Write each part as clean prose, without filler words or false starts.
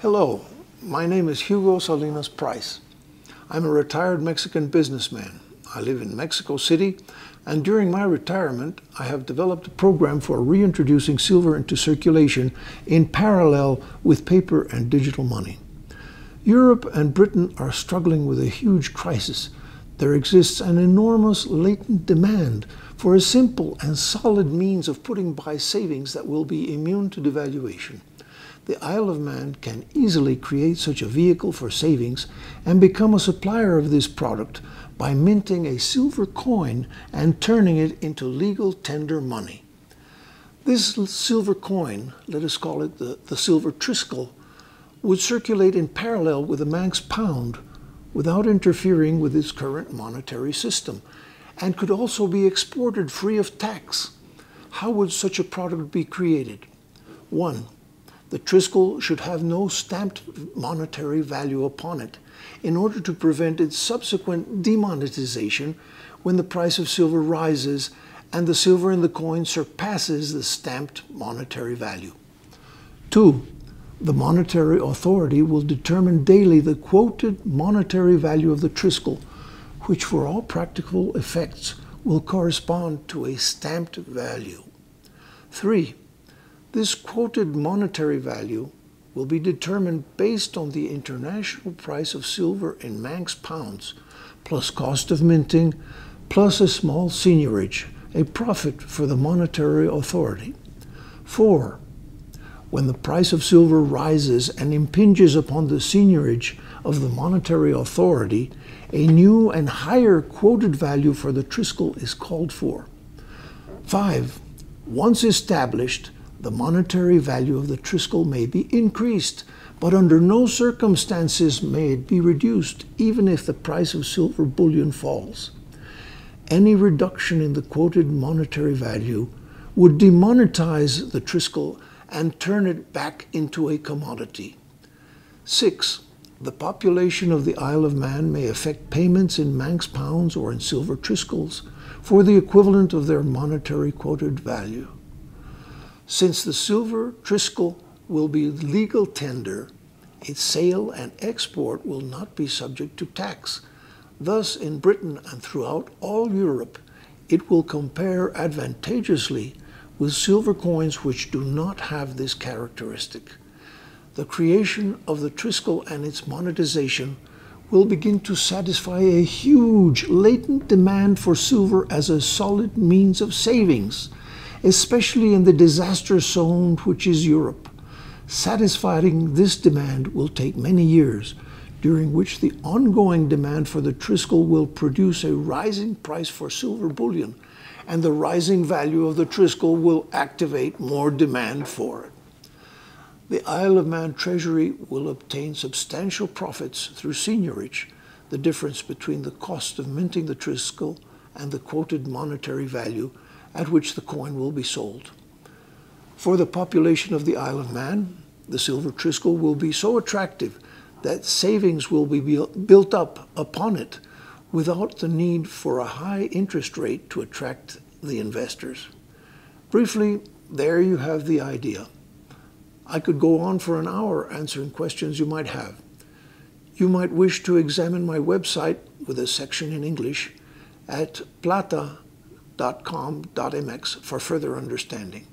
Hello, my name is Hugo Salinas Price. I'm a retired Mexican businessman. I live in Mexico City, and during my retirement, I have developed a program for reintroducing silver into circulation in parallel with paper and digital money. Europe and Britain are struggling with a huge crisis. There exists an enormous latent demand for a simple and solid means of putting by savings that will be immune to devaluation. The Isle of Man can easily create such a vehicle for savings and become a supplier of this product by minting a silver coin and turning it into legal tender money. This silver coin, let us call it the silver TRISKEL, would circulate in parallel with the Manx pound without interfering with its current monetary system, and could also be exported free of tax. How would such a product be created? 1. The TRISKEL should have no stamped monetary value upon it in order to prevent its subsequent demonetization when the price of silver rises and the silver in the coin surpasses the stamped monetary value. 2. The monetary authority will determine daily the quoted monetary value of the TRISKEL, which for all practical effects will correspond to a stamped value. 3. This quoted monetary value will be determined based on the international price of silver in Manx pounds, plus cost of minting, plus a small seigniorage, a profit for the monetary authority. 4. When the price of silver rises and impinges upon the seigniorage of the monetary authority, a new and higher quoted value for the TRISKEL is called for. 5. Once established, the monetary value of the TRISKEL may be increased, but under no circumstances may it be reduced, even if the price of silver bullion falls. Any reduction in the quoted monetary value would demonetize the TRISKEL and turn it back into a commodity. 6. The population of the Isle of Man may effect payments in Manx pounds or in silver TRISKELs for the equivalent of their monetary quoted value. Since the silver TRISKEL will be legal tender, its sale and export will not be subject to tax. Thus, in Britain and throughout all Europe, it will compare advantageously with silver coins which do not have this characteristic. The creation of the TRISKEL and its monetization will begin to satisfy a huge latent demand for silver as a solid means of savings, especially in the disaster zone which is Europe. Satisfying this demand will take many years, during which the ongoing demand for the TRISKEL will produce a rising price for silver bullion, and the rising value of the TRISKEL will activate more demand for it. The Isle of Man Treasury will obtain substantial profits through seigniorage, the difference between the cost of minting the TRISKEL and the quoted monetary value at which the coin will be sold. For the population of the Isle of Man, the silver TRISKEL will be so attractive that savings will be built up upon it without the need for a high interest rate to attract the investors. Briefly, there you have the idea. I could go on for an hour answering questions you might have. You might wish to examine my website with a section in English at plata.com.mx for further understanding.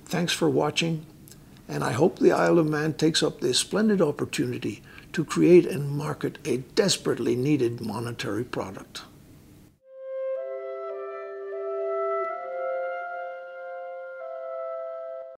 Thanks for watching, and I hope the Isle of Man takes up this splendid opportunity to create and market a desperately needed monetary product.